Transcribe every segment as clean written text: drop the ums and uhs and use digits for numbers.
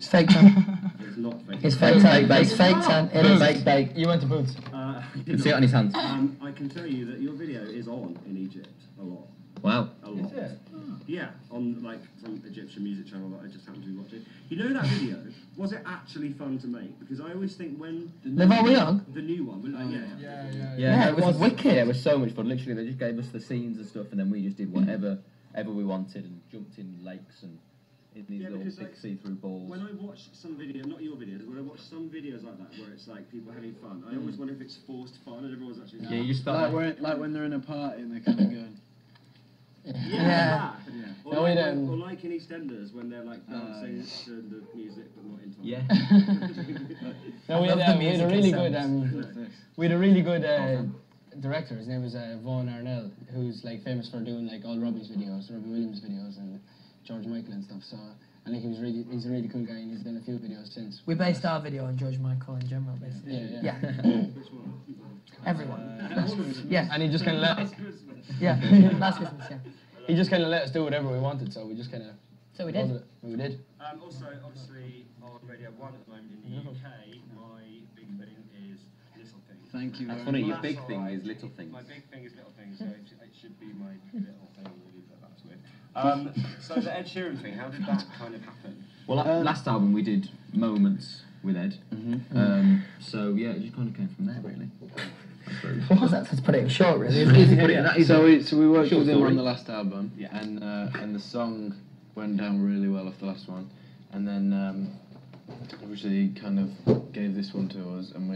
It's fake tan. It's not fake. It's fake tan. It's fake tan. It is Fake fake. You went to Boots. You can see it on his hands. I can tell you that your video is on in Egypt a lot. Wow. A lot. Is it? Yeah, on like some Egyptian music channel that I just happened to be watching. You know that video? Was it actually fun to make? Because I always think when Live All We Young? the new one, Yeah, it was wicked. Yeah, it was so much fun. Literally, they just gave us the scenes and stuff, and then we just did whatever we wanted and jumped in lakes and in these little because, big like, see-through balls. When I watch some videos, not your videos, when I watch some videos like that where it's like people having fun, I always wonder if it's forced fun and everyone's actually. Yeah, you just start like when they're in a party and they're kind of going. Yeah. Or, No, like, we don't. or like in EastEnders when they're like dancing to the music but not in time. Yeah. No, we I love the had a music really and good we had a really good director. His name was Vaughan Arnell, who's like famous for doing like all Robbie's videos, Robbie Williams videos, and George Michael and stuff. So I think he's a really cool guy, and he's done a few videos since. We based our video on George Michael in general, basically. Yeah. Which one? Everyone. Yeah. And he just kind of let Yeah. Last Christmas, yeah. he just kind of let us do whatever we wanted. So we just kind of. So we did. We did. Also, obviously, on Radio 1 at the moment in the UK, my big thing is Little Things. Thank you. That's very funny. much. Your big thing is little things. My big thing is Little Things, so it should be my little thing, really, but that's weird. So the Ed Sheeran thing, how did that kind of happen? Well, last album we did Moments with Ed. So yeah, it just kind of came from there, really. That's put it in short, really. So we worked Short with him story. on the last album, Yeah. and the song went down really well off the last one, and then obviously he kind of gave this one to us, and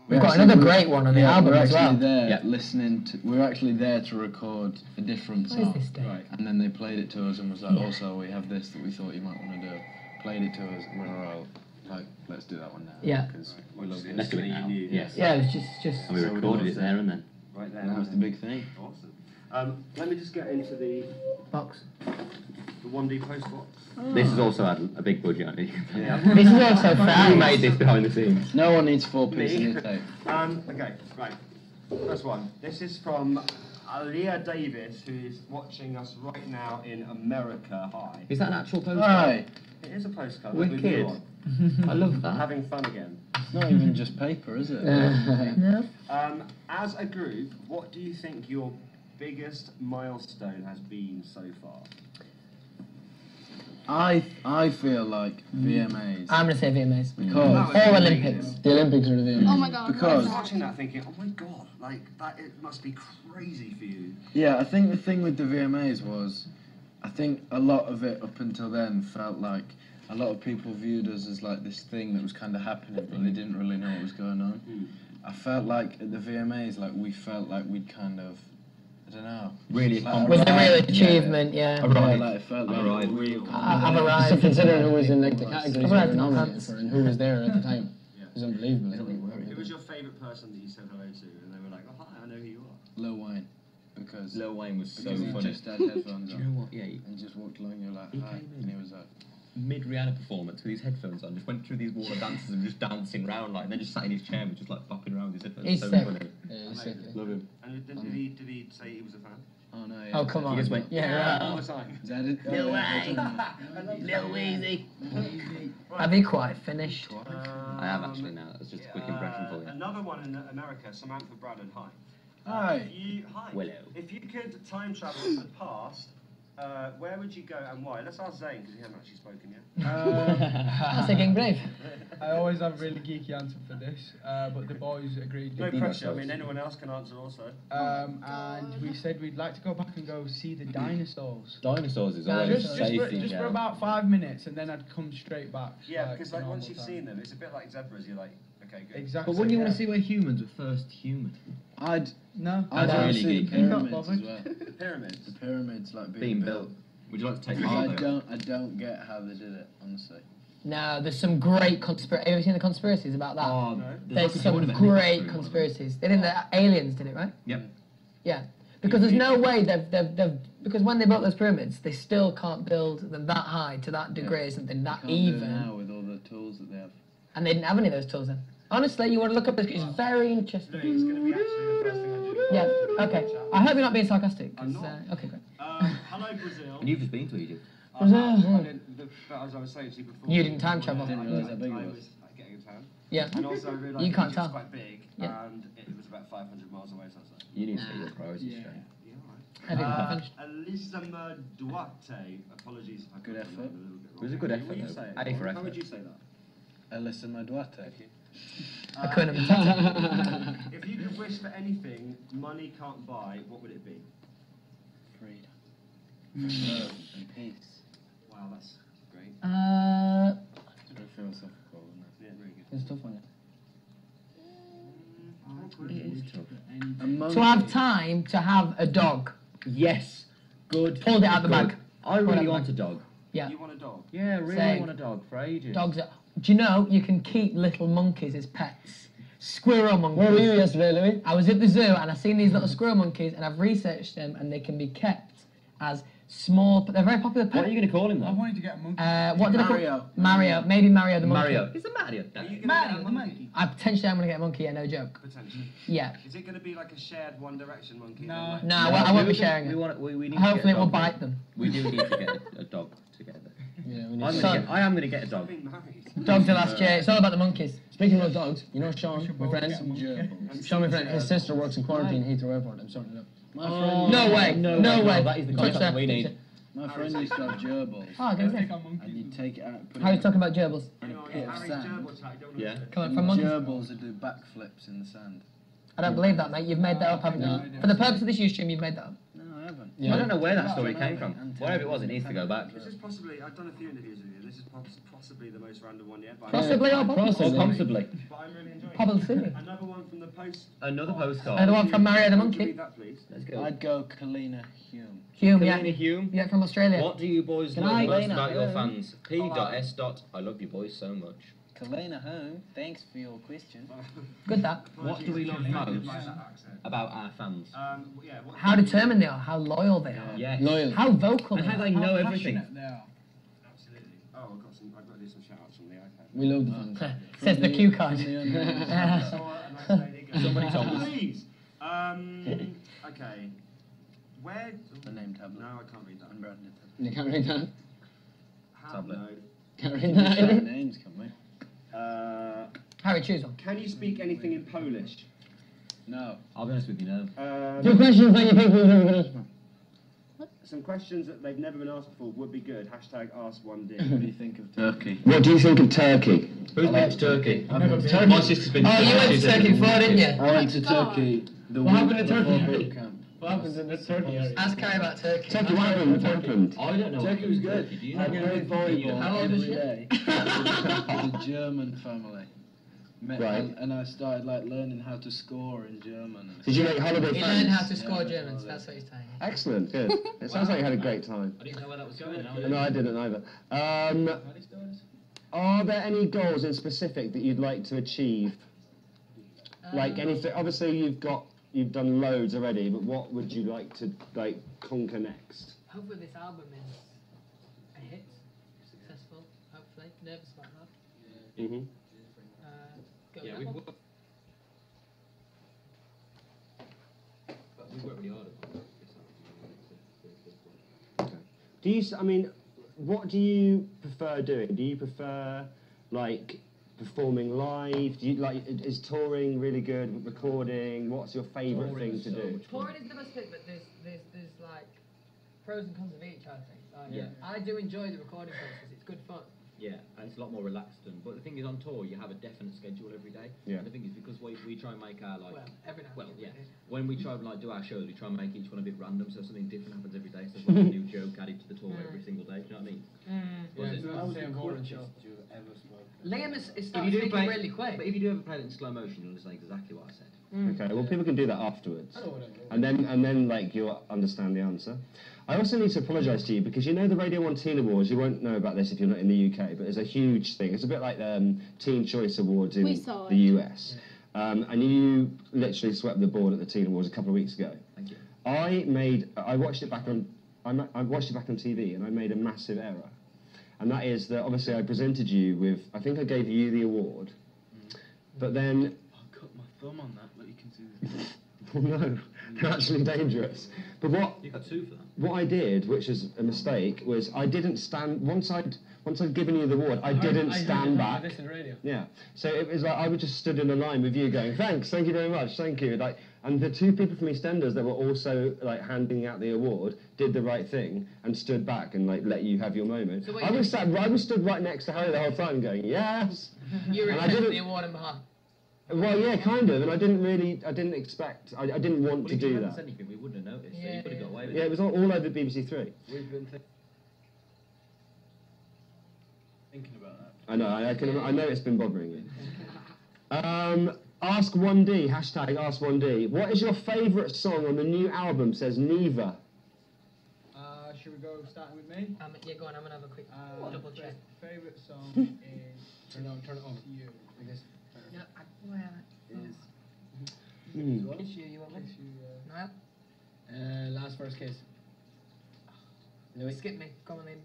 We've got another great one on the album we're as well. actually there Yeah. listening to. We're actually there to record a different What is song, this day? Right. and then they played it to us and was like, Yeah. also we have this that we thought you might want to do. Played it to us, and we were all like, let's do that one now. Yeah. Because we love Let's do it now. Yes. Yeah, it was just. And we recorded it there and then. Right there. And that was the big thing. Awesome. Let me just get into the box. 1D post box. This has also had a big budget on it. This is also Who fast. made this behind the scenes? No one needs 4 pieces of tape. Okay, right. First one. This is from Aliyah Davis, who is watching us right now in America. Hi. Is that an actual postcard? Hi. It is a postcard with Wicked. you on. I love that. Having fun again. It's not even just paper, is it? No. As a group, what do you think your biggest milestone has been so far? I feel like VMAs. I'm going to say VMAs. Because Or Olympics. The Olympics are the VMAs. Oh my god. I was Because watching that thinking, oh my god, like that it must be crazy for you. yeah, I think the thing with the VMAs was, I think a lot of it up until then felt like a lot of people viewed us as like this thing that was kind of happening, but they didn't really know what was going on. I felt like at the VMAs, like we felt like we'd kind of, I don't know, Really like accomplished. With a real arrived, achievement, yeah. Yeah, Arrived. like it felt like Arrived. Real. I've So arrived. considering who was in like the categories we Arrived were in my nominated pants. for and who was there at the time, Yeah. it was unbelievable. Who was your favourite person that you said hello to and they were like, oh hi, I know who you are? Lil Wayne, because Lil Wayne was so because he funny. just had headphones Do on you know what? Yeah, and just walked along. You're like, He hi, came in. and he was like, mid Rihanna performance with his headphones on, just went through these wall of dances and just dancing round like, and then just sat in his chair and was just like bopping around with his headphones. He's so sick. funny. Yeah, he's sick. Love him. And did he say he was a fan? oh no. Yeah, Oh, come on. He just went, Yeah, All right. the time. Is that it? Lil yeah, Wayne. Lil Weezy. Have you quite finished? I have actually now. That's just a quick impression for you. Another one in America, Samantha Braddon, hi. Hi. Hi. Willow. If you could time travel to the past, where would you go and why? Let's ask Zane because he hasn't actually spoken yet. That's a getting brave. I always have a really geeky answer for this, but the boys agreed. No pressure. I mean, anyone else can answer also. And we said we'd like to go back and go see the dinosaurs. Dinosaurs is always Just safety. for about 5 minutes, and then I'd come straight back. Yeah, because like to once normal you've time. seen them, it's a bit like zebras. You're like, okay, good. Exactly. But wouldn't you yeah. want to see where humans were first human? I'd No. I'd That's want to really see geeky. pyramids Not as bothered. well. Pyramids. The pyramids like Being built. Would you like to take me I on there? don't get how they did it, honestly. No, there's some great conspiracies. Have you seen the conspiracies about that? Oh, No. There's like a some tournament great history one. conspiracies. They think the aliens did it, right? Yep. Yeah. Because there's no way they've because when they built those pyramids, they still can't build them that high to that degree or something that Can't do it even. now with all the tools that they have. And they didn't have any of those tools then. Honestly, you want to look up this. It's very No, interesting. it's going to be actually the first thing I do. Yeah. Okay. I hope you're not being sarcastic. 'Cause, I'm not. okay, great. Hello, Brazil. And you've just been to Egypt. I didn't as I was saying to you before, You didn't time travel. Didn't realise how big it I was. was getting a tan. Yeah. And also I realised You can't it tell. was quite big, Yeah. and it was about 500 miles away, so I was like, You need to get your priorities Yeah. straight. yeah, all right. I didn't finish. Elisama Duarte, apologies if I Good got your effort. name a little bit wrong. It was a good How effort, would you though. say it? A for How effort. would you say that? Alyssa Duarte. I couldn't have done it. If you could wish for anything money can't buy, what would it be? Freedom. Love and peace. Wow, that's great. It's very philosophical, isn't Yeah, very good. It's a tough one. it? A monkey. To have time to have a dog. Yes. Good. Pulled it out the Good. bag. I Pulled it really out the want bag. a dog. Yeah. You want a dog? Yeah, really Same. want a dog for ages. Dogs are, do you know you can keep little monkeys as pets? Squirrel monkeys. Where were you yesterday, Louis? I was at the zoo and I've seen these little squirrel monkeys and I've researched them and they can be kept as small, but they're very popular What are pets. you going to call him I though? wanted to get a monkey. What did I Mario. call Mario? Maybe Mario the monkey. Mario. Is it Mario? Are you gonna Mario, get a the monkey. I potentially am going to get a monkey, yeah, no joke. Potentially. Yeah. Is it going to be like a shared One Direction monkey? No. then, like- No, I won't be sharing We it. want. We need. Hopefully to it will get a dog. bite them. We do need to get a dog together. Yeah, we I'm need gonna Son. get, I am going to get a dog. Being married. Dogs the last year. It's all about the monkeys. Speaking of dogs, you know Sean, my friend? Some gerbils. Sean, my friend, his sister works in quarantine at Heathrow Airport. I'm sorting it out. My friend. No way. No way. That is the Touch contact that. we need. My friend used to have gerbils. Oh, go I for think it. I'm monkey. And you take it out. Put How are it you talking about gerbils? Hang on, pit of Harry's sand. gerbil attack, don't Yeah. understand. Coming from monkeys? Gerbils that do backflips in the sand. I don't believe that, mate. You've made that up, haven't No, you? I don't. For the purpose of this Ustream, you've made that up. No, I haven't. Yeah. I don't know where that Yeah. story Yeah. came from. Yeah. Wherever it was, it needs to go back. This is possibly, I've done a few interviews with you, this is possibly the most random one yet, but Possibly or Or possibly. possibly. But I'm really enjoying it. Possibly. Another one from the post. Another postcard. Another one from Mario the Can you monkey. read that, please? Let's go. I'd go Kalina Hume. Hume, yeah. Kalina Hume. Yeah, from Australia. What do you boys Can love I- most Kalina, about your hello. fans? P.S. I love you boys so much. Kalina Hume, thanks for your question. Good that. What do we love most Like that accent. about our fans? Yeah, what How determined they are, how loyal they are, Yes. Loyal. how vocal And they how are. they know everything. Passionate they are. Absolutely. Oh, I've got to do some shout outs from the iPad. We love the fans. Says the cue card. From the unknown. So, a nice lady goes, Somebody told us. Please. Okay. Where? The name tablet. No, I can't read that. Unbranded. You can't read that. How? Tablet. No. Can't read Say that. names, can we? Harry, choose one. Can you speak anything in Polish? No. I'll be honest with you now. Two questions that you think we've never been asked for. Some questions that they've never been asked before would be good. Hashtag ask one D. What do you think of Turkey? What do you think of Turkey? Who's been to Turkey? Turkey. My sister's been to Oh, you went to Turkey before, didn't you? I went to Turkey the What week happened in before Turkey? boot camp. What happens in this Turkey area? Ask Harry about Turkey. Turkey, what happened? What happened? I don't know. Turkey was good. Do you I know? played volleyball How old was every she? day with a German family. Right. And I started like learning how to score in German. And Did you make holiday He friends? learned how to score Yeah, Germans, well, that's what he's saying. Excellent, good. It sounds like you had a great time. I didn't know where that was going. No, I didn't either. Are there any goals in specific that you'd like to achieve? Like anything? Obviously, you've done loads already, but what would you like to conquer next? Hopefully this album is a hit, successful, hopefully. Nervous about that. Mm-hmm. Go Yeah, with we've that one. worked really hard at it. Do you? I mean, what do you prefer doing? Do you prefer like performing live? Do you like? Is touring really good? Recording? What's your favourite thing to do? Touring is the best bit, but there's like pros and cons of each, I think. Like, Yeah. I do enjoy the recording process, it's good fun. Yeah, and it's a lot more relaxed. But the thing is, on tour, you have a definite schedule every day. Yeah. And the thing is, because we try and make our like. Well, every now and Well, again. yeah. When we try and like do our shows, we try and make each one a bit random, so something different happens every day. So there's like a new joke added to the tour every single day. Do you know what I mean? Yeah, it's not the same boring show. Liam is If starting you to do speak play, really quick. but if you do ever play it in slow motion, you'll understand exactly what I said. Okay. Well, people can do that afterwards, I know what I and then like you'll understand the answer. I also need to apologise to you because you know the Radio 1 Teen Awards. You won't know about this if you're not in the UK, but it's a huge thing. It's a bit like the Teen Choice Awards in We saw the it. US. And you literally swept the board at the Teen Awards a couple of weeks ago. Thank you. I watched it back on TV and I made a massive error. And that is that obviously I presented you with, I think I gave you the award, but then I cut my thumb on that, but you can see this. Oh no, they're actually dangerous. But You got 2 for that. what I did, which is a mistake, was I didn't stand once I'd given you the award. I didn't stand back. This is radio. Yeah. So it was like I was just stood in a line with you, going, "Thanks, thank you very much, thank you." Like, and the 2 people from EastEnders that were also like handing out the award did the right thing and stood back and like let you have your moment. So what I you was stood right next to Harry the whole time, going, "Yes." You were And I accepting didn't- the award on behalf. Well, yeah, kind of, and I didn't expect, I didn't want Well, to if you do hadn't that. said anything, we wouldn't have noticed. So Yeah, you could have got away with Yeah, it. it was all over BBC Three. We've been thinking about that. I know, I know it's been bothering you. Ask 1D, hashtag Ask 1D. What is your favourite song on the new album, says Neva? Should we go starting with me? Yeah, go on, I'm going to have a quick double check. Favourite song is Turn it on. You. Like this. No, Is Kiss you want me? Kiss You, No? Last first kiss. Louis, skip me. Come on then.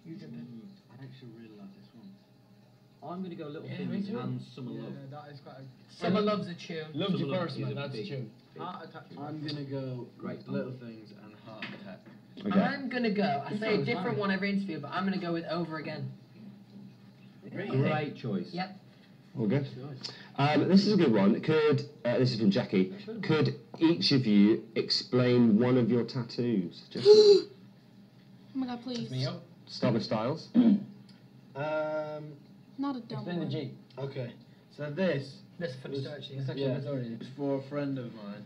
You jump in. I actually really like this one. I'm going to go Little Yeah, me Things too. and Summer yeah, Love. that is quite a Summer Love's a tune. Loved you Summer Love first, is man. a That's the big- tune. heart attack. I'm gonna go Great. Little Things and Heart Attack. Okay. I'm going to go. I say a different one every interview, but I'm going to go with Over Again. Great choice. Yep. All good. This is a good one. This is from Jackie. Could each of you explain one of your tattoos? Just Oh my god, please. Me up. start with Styles. Not a dumb Explain the one. G. Okay, so this That's a funny story, actually. It's actually Yeah. a good story. is for a friend of mine,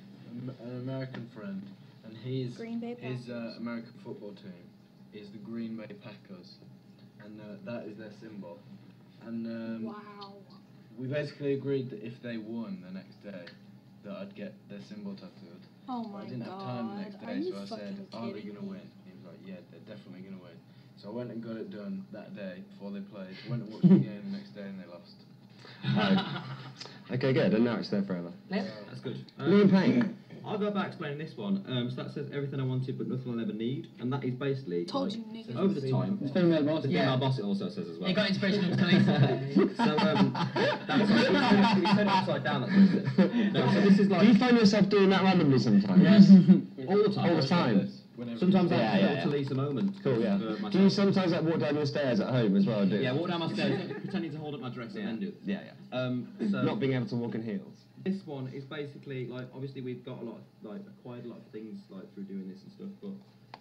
an American friend, and his Green Bay his Packers. American football team is the Green Bay Packers, and that is their symbol. And Wow. we basically agreed that if they won the next day, that I'd get their symbol tattooed. Oh But my I didn't have god. time the next Are day, you so I said, fucking "Are they kidding gonna me? win?" He was like, "Yeah, they're definitely gonna win." So I went and got it done that day before they played. Went and watched the game the next day, and they lost. Okay, good. And now it's there forever. Yep. That's good. Liam Payne. I'll go about explaining this one. So that says everything I wanted but nothing I'll ever need, and that is basically Told like, you, nigga. over the time. It's female boss. The female boss it also says as well. You got inspiration from Khaleesi. So that's we turn it upside down. That's what it says. No, so this is Do like you find yourself doing that randomly sometimes? yes, all the time. All the time. Sometimes I Yeah, have yeah, a yeah. little Talisa moment. Cool, yeah. for Do you myself. sometimes like walk down your stairs at home as well, do you? Yeah, walk down my stairs, pretending to hold up my dress and then do it. Yeah, yeah. So Not being able to walk in heels. this one is basically like obviously we've got a lot of, like acquired a lot of things like through doing this and stuff, but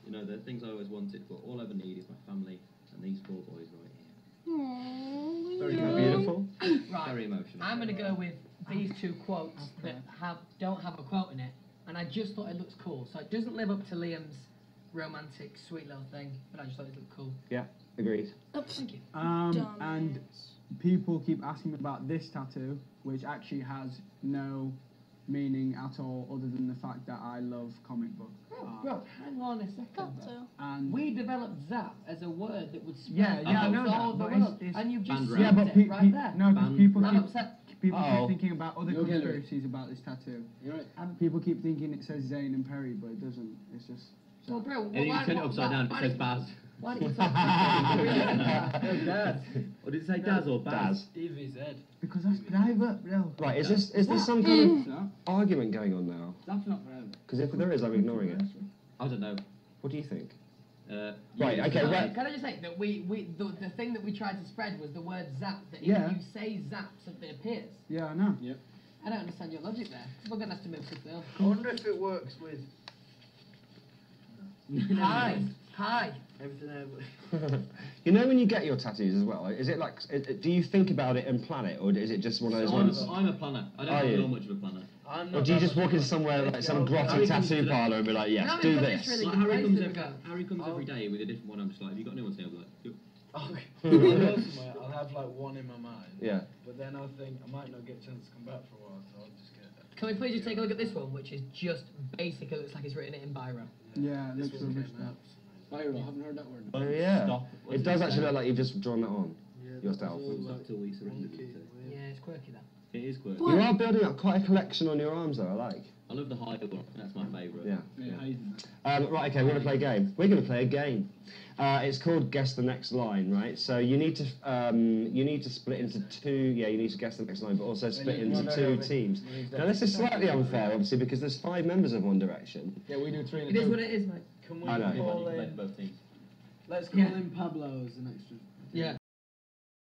you know the things I always wanted, but all I ever need is my family and these 4 boys right here. Aww, Very Leo. Beautiful. Right. Very emotional. I'm going to go with these 2 quotes that don't have a quote in it, and I just thought it looks cool. So it doesn't live up to Liam's romantic, sweet little thing, but I just thought it looked cool. Yeah, agreed. Oops. Thank you. And Dumbass. people keep asking me about this tattoo, which actually has no meaning at all, other than the fact that I love comic book art. Bro, hang on a second. Got bro. to. And We developed zap as a word that would spread Yeah, yeah, I know across that, all the but world, it's- and you've just Band said yeah, but it right there. no, because Band- people I'm keep upset. Uh-oh. thinking about other You okay, Louis? conspiracies about this tattoo. You're right. And people keep thinking it says Zayn and Perry, but it doesn't. It's just. Well, bro, And you turn it upside down, it says Baz. Why did you say Dad. Or did it say Daz or Baz? Daz. Stevie Z. Because that's private, bro. Right, is this some kind of No, argument going on now? that's not private. Because if there is, I'm ignoring it. I don't know. What do you think? Right, okay, No, well- can I just say that the thing that we tried to spread was the word zap, that Yeah. if you say zap, something appears. Yeah, I know. I don't understand your logic there. We're going to have to move quickly on. I wonder if it works with Hi. Hi. everything I You know when you get your tattoos as well, is it like, do you think about it and plan it, or is it just one of those ones? I'm a planner. I Are don't you? know much of a planner. I'm Or not do you that just much walk into of a- somewhere like some grotty Harry comes tattoo to the- parlour and be like, yes, No, do it's not this? really- Like good Harry place comes, to every, go. Harry comes every day with a different one. I'm just like, have you got a new one today? I'll be like, yep. Okay. When I go somewhere, I'll have like one in my mind. Yeah. But then I'll think I might not get a chance to come back for a while, so I'll just get that. Can we please just take a look at this one, which is just basically looks like it's written it in biro. Yeah, it This looks one rubbish. came out. Byron, I haven't heard that word. Oh yeah. Stop. It does actually look like you've just drawn that on Yeah, yourself. that was all, Stop till we surrender. wonky, weird. Yeah, it's quirky that. It is quirky. What? You are building up quite a collection on your arms, though. I like. I love the high one. That's my favourite. Yeah. Yeah. Right, okay, we're going to play a game. We're going to play a game. It's called Guess the Next Line, right? So you need to split into two. Yeah, you need to guess the next line, but also split into two teams. Now this is slightly unfair, obviously, because there's 5 members of One Direction. Yeah, we do 3 in It a is two. what it is, mate. Can we I know. call Anybody can play in? both teams. Let's call Yeah. in Pablo as an extra. Yeah.